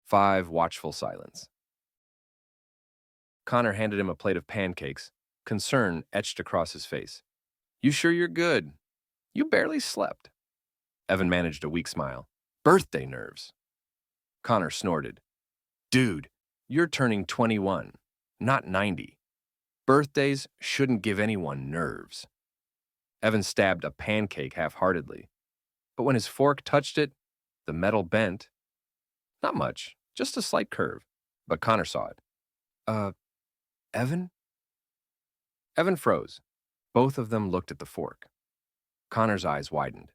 5. Watchful Silence. Connor handed him a plate of pancakes, concern etched across his face. You sure you're good? You barely slept. Evan managed a weak smile. Birthday nerves. Connor snorted. Dude, you're turning 21, not 90. Birthdays shouldn't give anyone nerves. Evan stabbed a pancake half-heartedly, but when his fork touched it, the metal bent. Not much, just a slight curve, but Connor saw it. Evan? Evan froze. Both of them looked at the fork. Connor's eyes widened.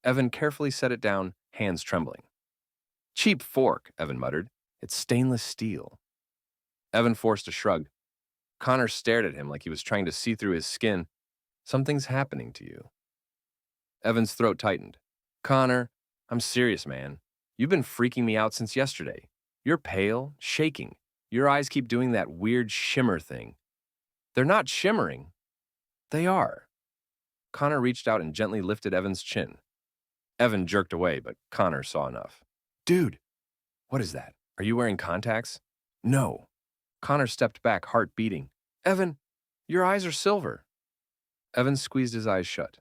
Evan carefully set it down, hands trembling. Cheap fork, Evan muttered. It's stainless steel. Evan forced a shrug. Connor stared at him like he was trying to see through his skin. Something's happening to you. Evan's throat tightened. Connor, I'm serious, man. You've been freaking me out since yesterday. You're pale, shaking. Your eyes keep doing that weird shimmer thing. They're not shimmering. They are. Connor reached out and gently lifted Evan's chin. Evan jerked away, but Connor saw enough. Dude, what is that? Are you wearing contacts? No. Connor stepped back, heart beating. Evan, your eyes are silver. Evan squeezed his eyes shut.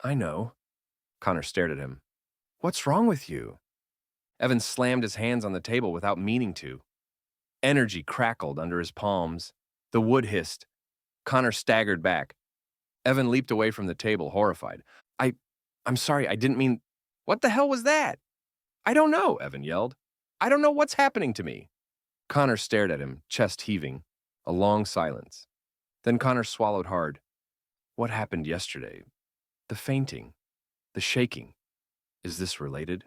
I know. Connor stared at him. What's wrong with you? Evan slammed his hands on the table without meaning to. Energy crackled under his palms. The wood hissed. Connor staggered back. Evan leaped away from the table, horrified. I'm sorry, I didn't mean... What the hell was that? I don't know, Evan yelled. I don't know what's happening to me. Connor stared at him, chest heaving. A long silence. Then Connor swallowed hard. What happened yesterday? The fainting. The shaking. Is this related?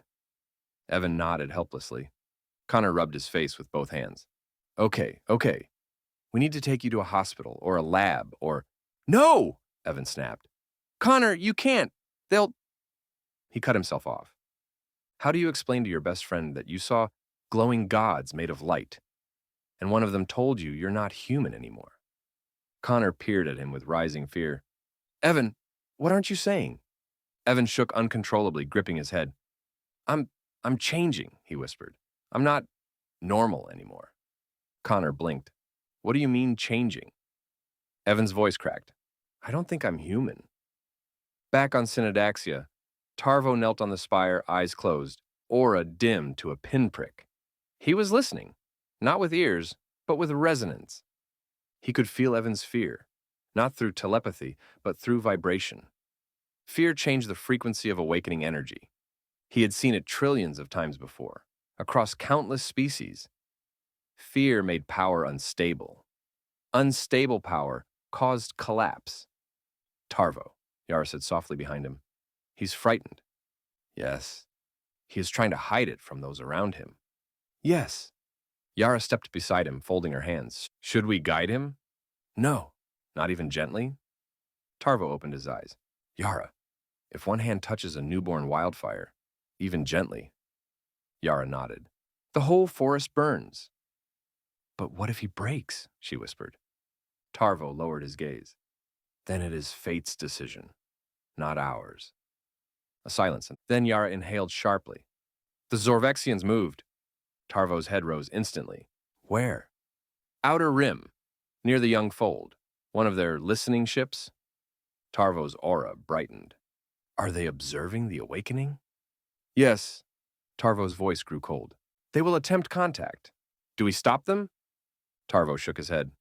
Evan nodded helplessly. Connor rubbed his face with both hands. Okay. We need to take you to a hospital or a lab or... No! Evan snapped. Connor, you can't. They'll... He cut himself off. How do you explain to your best friend that you saw glowing gods made of light, and one of them told you you're not human anymore? Connor peered at him with rising fear. Evan, what aren't you saying? Evan shook uncontrollably, gripping his head. I'm changing, he whispered. I'm not normal anymore. Connor blinked. What do you mean changing? Evan's voice cracked. I don't think I'm human. Back on Sinadaxia, Tarvo knelt on the spire, eyes closed, aura dimmed to a pinprick. He was listening, not with ears, but with resonance. He could feel Evan's fear, not through telepathy, but through vibration. Fear changed the frequency of awakening energy. He had seen it trillions of times before, across countless species. Fear made power unstable. Unstable power caused collapse. Tarvo, Yara said softly behind him. He's frightened. Yes. He is trying to hide it from those around him. Yes. Yara stepped beside him, folding her hands. Should we guide him? No. Not even gently? Tarvo opened his eyes. Yara, if one hand touches a newborn wildfire, even gently. Yara nodded. The whole forest burns. But what if he breaks? She whispered. Tarvo lowered his gaze. Then it is fate's decision, not ours. A silence, and then Yara inhaled sharply. The Zorvexians moved. Tarvo's head rose instantly. Where? Outer Rim, near the young fold. One of their listening ships? Tarvo's aura brightened. Are they observing the awakening? Yes. Tarvo's voice grew cold. They will attempt contact. Do we stop them? Tarvo shook his head.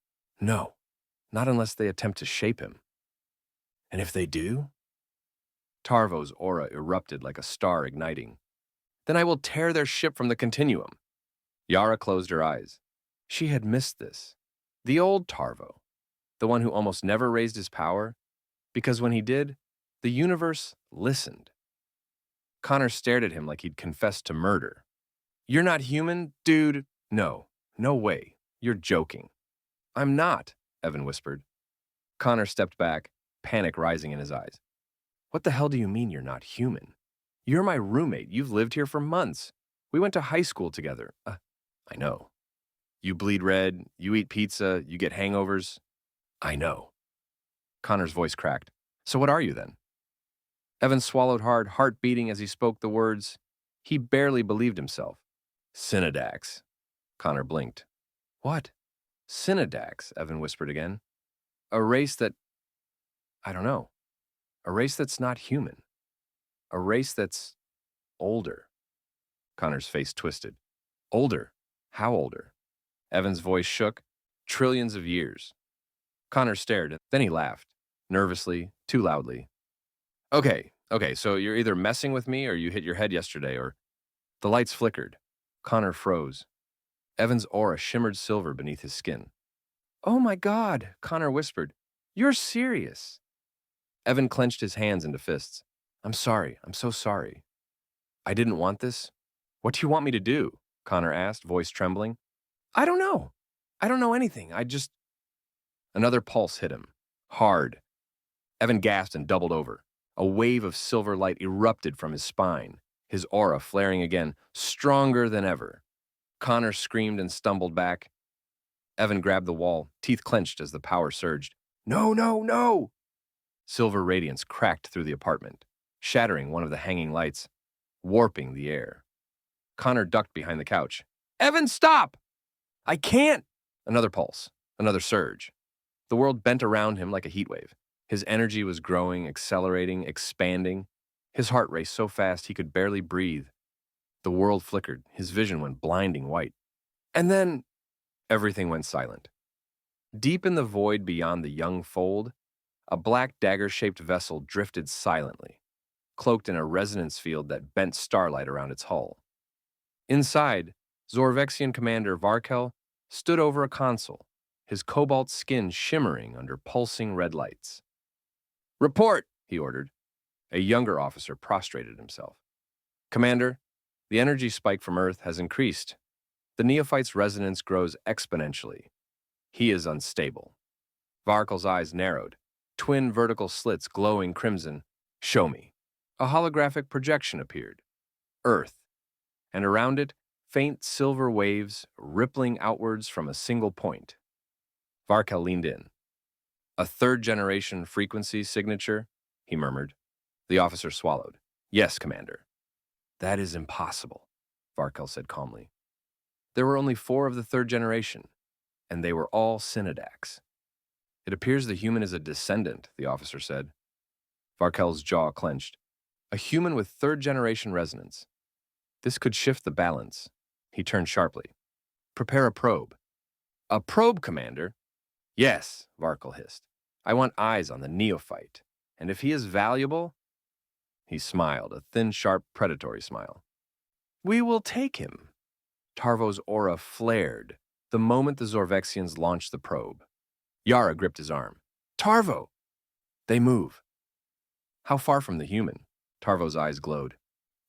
No, not unless they attempt to shape him. And if they do? Tarvo's aura erupted like a star igniting. Then I will tear their ship from the continuum. Yara closed her eyes. She had missed this. The old Tarvo, the one who almost never raised his power, because when he did, the universe listened. Connor stared at him like he'd confessed to murder. You're not human, dude? No way. You're joking. I'm not, Evan whispered. Connor stepped back, panic rising in his eyes. What the hell do you mean you're not human? You're my roommate. You've lived here for months. We went to high school together. I know. You bleed red, you eat pizza, you get hangovers. I know. Connor's voice cracked. So what are you then? Evan swallowed hard, heart beating as he spoke the words. He barely believed himself. Sinadax. Connor blinked. What? Sinadax, Evan whispered again. A race that, I don't know, a race that's not human. A race that's older. Connor's face twisted. Older? How older? Evan's voice shook. Trillions of years. Connor stared, then he laughed. Nervously, too loudly. Okay, so you're either messing with me or you hit your head yesterday, or... The lights flickered. Connor froze. Evan's aura shimmered silver beneath his skin. Oh my God, Connor whispered. You're serious. Evan clenched his hands into fists. I'm sorry, I'm so sorry. I didn't want this. What do you want me to do? Connor asked, voice trembling. I don't know. I don't know anything. Another pulse hit him. Hard. Evan gasped and doubled over. A wave of silver light erupted from his spine, his aura flaring again, stronger than ever. Connor screamed and stumbled back. Evan grabbed the wall, teeth clenched as the power surged. No, no, no! Silver radiance cracked through the apartment, shattering one of the hanging lights, warping the air. Connor ducked behind the couch. Evan, stop! I can't! Another pulse, another surge. The world bent around him like a heatwave. His energy was growing, accelerating, expanding. His heart raced so fast he could barely breathe. The world flickered. His vision went blinding white. And then everything went silent. Deep in the void beyond the young fold, a black dagger-shaped vessel drifted silently, cloaked in a resonance field that bent starlight around its hull. Inside, Zorvexian Commander Varkel stood over a console, his cobalt skin shimmering under pulsing red lights. Report, he ordered. A younger officer prostrated himself. Commander, the energy spike from Earth has increased. The neophyte's resonance grows exponentially. He is unstable. Varkel's eyes narrowed, twin vertical slits glowing crimson. Show me. A holographic projection appeared. Earth. And around it, faint silver waves rippling outwards from a single point. Varkel leaned in. A third-generation frequency signature, he murmured. The officer swallowed. Yes, Commander. That is impossible, Varkel said calmly. There were only 4 of the third generation, and they were all Sinadax. It appears the human is a descendant, the officer said. Varkel's jaw clenched. A human with third-generation resonance. This could shift the balance. He turned sharply. Prepare a probe. A probe, Commander? Yes, Varkel hissed. I want eyes on the neophyte. And if he is valuable... He smiled, a thin, sharp, predatory smile. We will take him. Tarvo's aura flared the moment the Zorvexians launched the probe. Yara gripped his arm. Tarvo! They move. How far from the human? Tarvo's eyes glowed.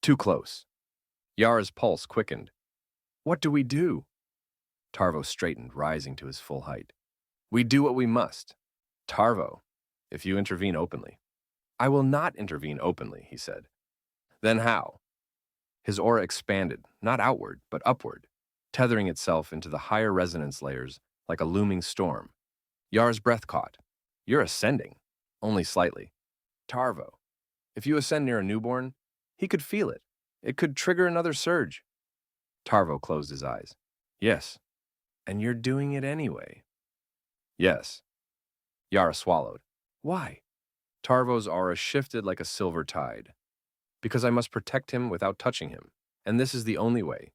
Too close. Yara's pulse quickened. What do we do? Tarvo straightened, rising to his full height. We do what we must. Tarvo, if you intervene openly. I will not intervene openly, he said. Then how? His aura expanded, not outward, but upward, tethering itself into the higher resonance layers like a looming storm. Yara's breath caught. You're ascending. Only slightly. Tarvo, if you ascend near a newborn, he could feel it. It could trigger another surge. Tarvo closed his eyes. Yes. And you're doing it anyway. Yes. Yara swallowed. Why? Tarvo's aura shifted like a silver tide. Because I must protect him without touching him, and this is the only way.